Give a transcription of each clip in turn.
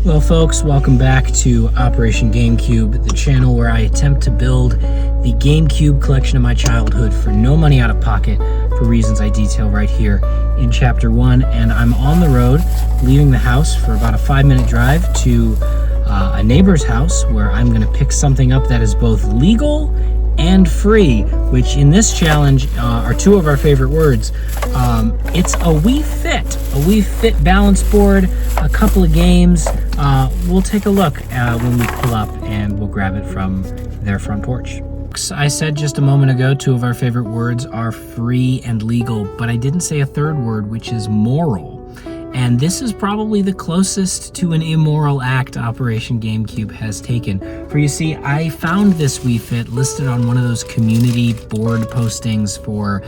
Well, folks, welcome back to Operation GameCube, the channel where I attempt to build the GameCube collection of my childhood for no money out of pocket, for reasons I detail right here in Chapter 1. And I'm on the road, leaving the house for about a 5-minute drive to a neighbor's house where I'm going to pick something up that is both legal and free, which in this challenge are two of our favorite words. It's a Wii Fit balance board, a couple of games. We'll take a look when we pull up, and we'll grab it from their front porch. I said just a moment ago, two of our favorite words are free and legal, but I didn't say a third word, which is moral. And this is probably the closest to an immoral act Operation GameCube has taken. For you see, I found this Wii Fit listed on one of those community board postings for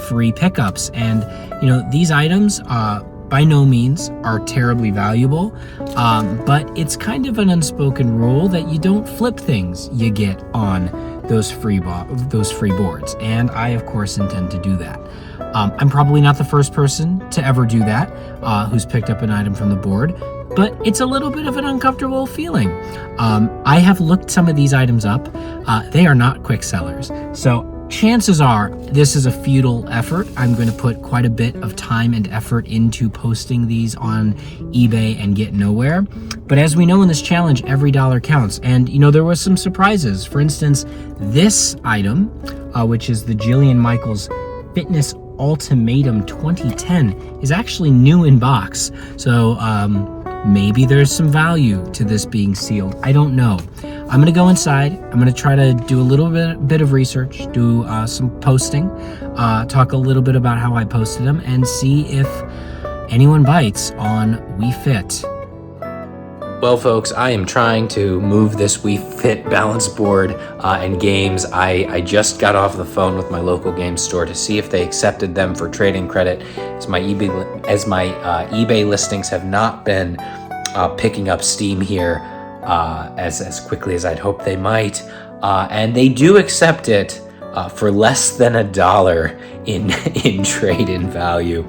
free pickups. And, you know, these items by no means are terribly valuable, but it's kind of an unspoken rule that you don't flip things you get on those free boards. And I, of course, intend to do that. I'm probably not the first person to ever do that, who's picked up an item from the board, but it's a little bit of an uncomfortable feeling. I have looked some of these items up. They are not quick sellers. So chances are this is a futile effort. I'm going to put quite a bit of time and effort into posting these on eBay and get nowhere. But as we know in this challenge, every dollar counts. And, you know, there were some surprises. For instance, this item, which is the Jillian Michaels Fitness Ultimatum 2010, is actually new in box. So maybe there's some value to this being sealed. I don't know. I'm gonna go inside. I'm gonna try to do a little bit of research, do some posting, talk a little bit about how I posted them, and see if anyone bites on Wii Fit. Well, folks, I am trying to move this Wii Fit balance board and games. I just got off the phone with my local game store to see if they accepted them for trading credit, as my eBay listings have not been picking up steam here as quickly as I'd hoped they might. And they do accept it for less than $1 in trade-in value.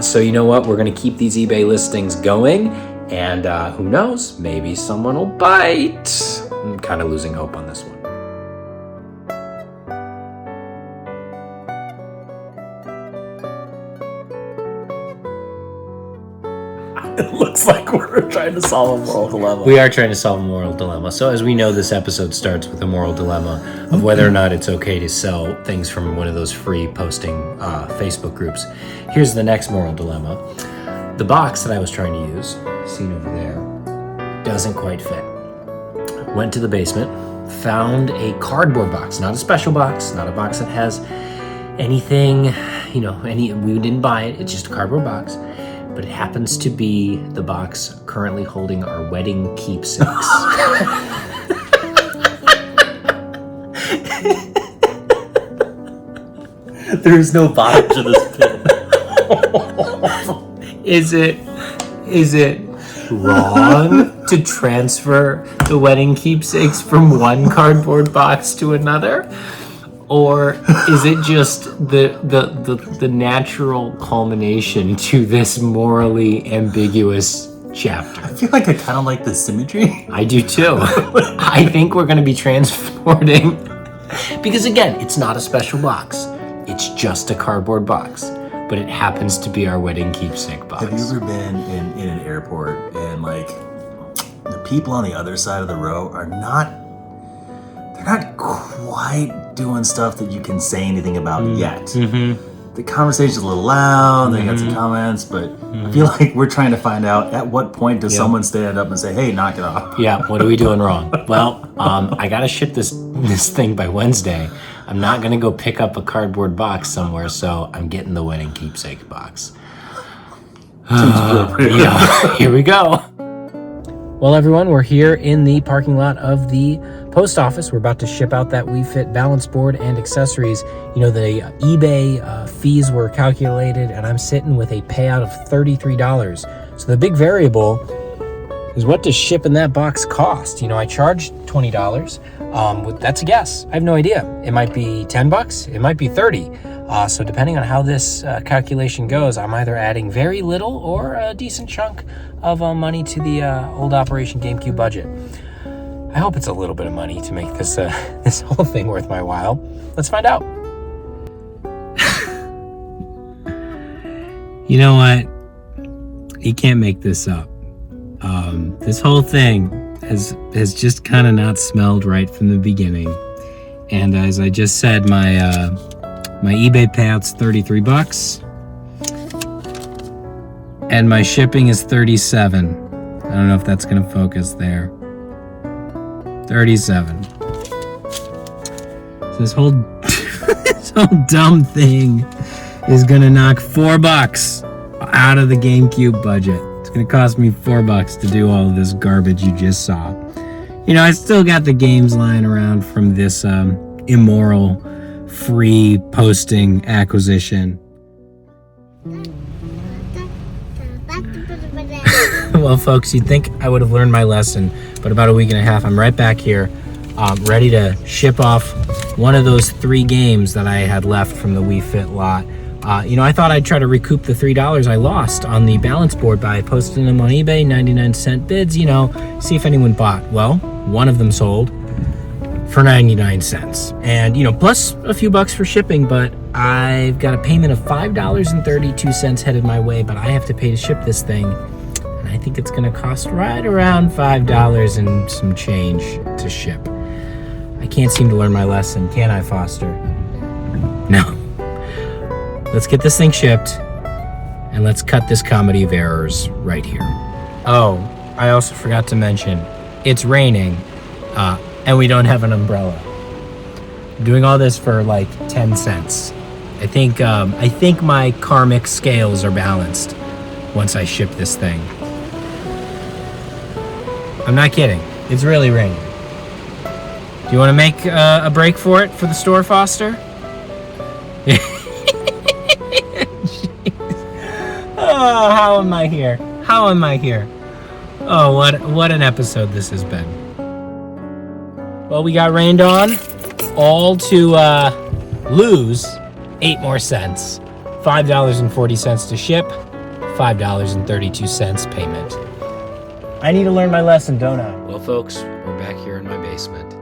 So you know what? We're going to keep these eBay listings going. And who knows, maybe someone will bite. I'm kind of losing hope on this one. It looks like we're trying to solve a moral dilemma. We are trying to solve a moral dilemma. So as we know, this episode starts with a moral dilemma of whether or not it's okay to sell things from one of those free posting Facebook groups. Here's the next moral dilemma. The box that I was trying to use, seen over there, doesn't quite fit. Went to the basement, found a cardboard box, not a special box, not a box that has anything, you know, we didn't buy it, it's just a cardboard box, but it happens to be the box currently holding our wedding keepsakes. There's no bottom to this pit. Is it wrong to transfer the wedding keepsakes from one cardboard box to another? Or is it just the natural culmination to this morally ambiguous chapter? I feel like I kind of like the symmetry. I do too. I think we're going to be transporting, because again, it's not a special box. It's just a cardboard box. But it happens to be our wedding keepsake box. Have you ever been in an airport and like the people on the other side of the row are not quite doing stuff that you can say anything about yet? Mm-hmm. The conversation's a little loud, they got some comments, but I feel like we're trying to find out at what point does someone stand up and say, hey, knock it off. Yeah, what are we doing wrong? Well, I gotta ship this thing by Wednesday. I'm not gonna go pick up a cardboard box somewhere, so I'm getting the wedding keepsake box. Yeah, here we go. Well, everyone, we're here in the parking lot of the post office. We're about to ship out that Wii Fit balance board and accessories. You know, the eBay fees were calculated, and I'm sitting with a payout of $33. So the big variable is, what does shipping that box cost? You know, I charged $20. That's a guess. I have no idea. It might be $10. It might be $30. So depending on how this calculation goes, I'm either adding very little or a decent chunk of money to the old Operation GameCube budget. I hope it's a little bit of money to make this this whole thing worth my while. Let's find out. You know what? You can't make this up. This whole thing has just kind of not smelled right from the beginning. And as I just said, my eBay payout's $33, and my shipping is $37. I don't know if that's gonna focus there. $37. So this whole this whole dumb thing is gonna knock $4 out of the GameCube budget. It's gonna cost me $4 to do all of this garbage you just saw. You know, I still got the games lying around from this immoral free posting acquisition. Well, folks, you'd think I would have learned my lesson, but about a week and a half, I'm right back here, ready to ship off one of those 3 games that I had left from the Wii Fit lot. You know, I thought I'd try to recoup the $3 I lost on the balance board by posting them on eBay, 99-cent bids, you know, see if anyone bought. Well, one of them sold for 99 cents. And, you know, plus a few bucks for shipping, but I've got a payment of $5.32 headed my way, but I have to pay to ship this thing. And I think it's going to cost right around $5 and some change to ship. I can't seem to learn my lesson, can I, Foster? No. Let's get this thing shipped, and let's cut this comedy of errors right here. Oh, I also forgot to mention, it's raining, and we don't have an umbrella. I'm doing all this for like 10 cents. I think my karmic scales are balanced once I ship this thing. I'm not kidding. It's really raining. Do you want to make a break for it for the store, Foster? Oh, how am I here? How am I here? Oh, what an episode this has been. Well, we got rained on, all to lose 8 more cents. $5.40 to ship, $5.32 payment. I need to learn my lesson, don't I? Well, folks, we're back here in my basement.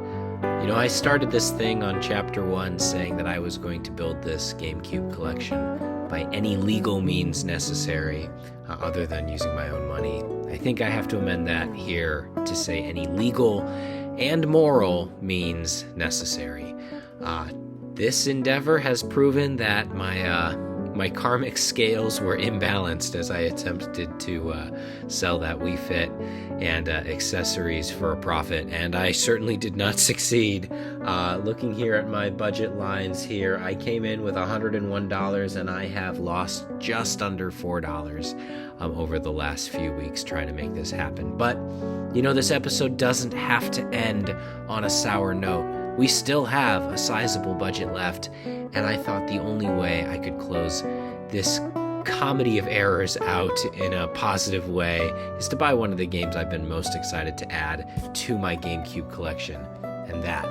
You know, I started this thing on chapter 1 saying that I was going to build this GameCube collection by any legal means necessary, other than using my own money. I think I have to amend that here to say any legal and moral means necessary. This endeavor has proven that my karmic scales were imbalanced as I attempted to sell that Wii Fit and accessories for a profit, and I certainly did not succeed. Looking here at my budget lines here, I came in with $101 and I have lost just under $4 over the last few weeks trying to make this happen. But, you know, this episode doesn't have to end on a sour note. We still have a sizable budget left, and I thought the only way I could close this comedy of errors out in a positive way is to buy one of the games I've been most excited to add to my GameCube collection, and that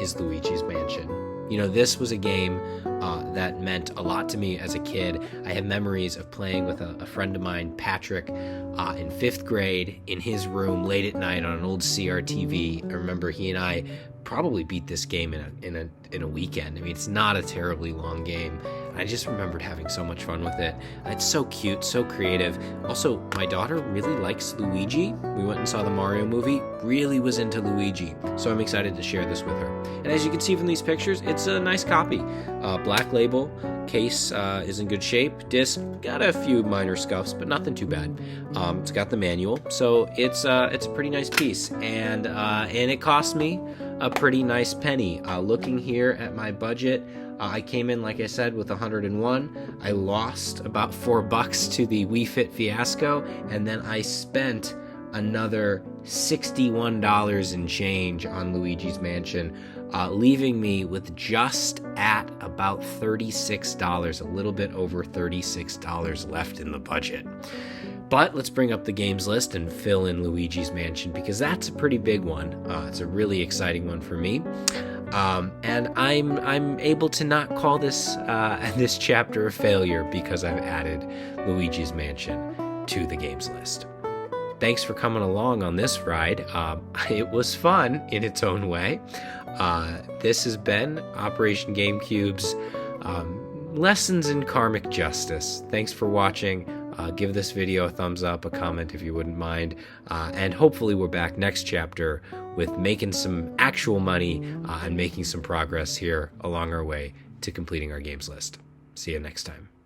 is Luigi's Mansion. You know, this was a game that meant a lot to me as a kid. I have memories of playing with a friend of mine, Patrick, in 5th grade in his room late at night on an old CRTV. I remember he and I probably beat this game in a weekend. I mean, it's not a terribly long game. I just remembered having so much fun with it. It's so cute, so creative. Also, my daughter really likes Luigi. We went and saw the Mario movie, really was into Luigi. So I'm excited to share this with her. And as you can see from these pictures, it's a nice copy. Black label, case is in good shape. Disc got a few minor scuffs, but nothing too bad. It's got the manual, so it's a pretty nice piece. And it cost me a pretty nice penny. Looking here at my budget, I came in, like I said, with 101. I lost about $4 to the Wii Fit fiasco, and then I spent another $61 and change on Luigi's Mansion, leaving me with just at about $36, a little bit over $36 left in the budget. But let's bring up the games list and fill in Luigi's Mansion, because that's a pretty big one. It's a really exciting one for me. And I'm able to not call this this chapter a failure because I've added Luigi's Mansion to the games list. Thanks for coming along on this ride. It was fun in its own way. This has been Operation GameCube's Lessons in Karmic Justice. Thanks for watching. Give this video a thumbs up, a comment if you wouldn't mind, and hopefully we're back next chapter with making some actual money and making some progress here along our way to completing our games list. See you next time.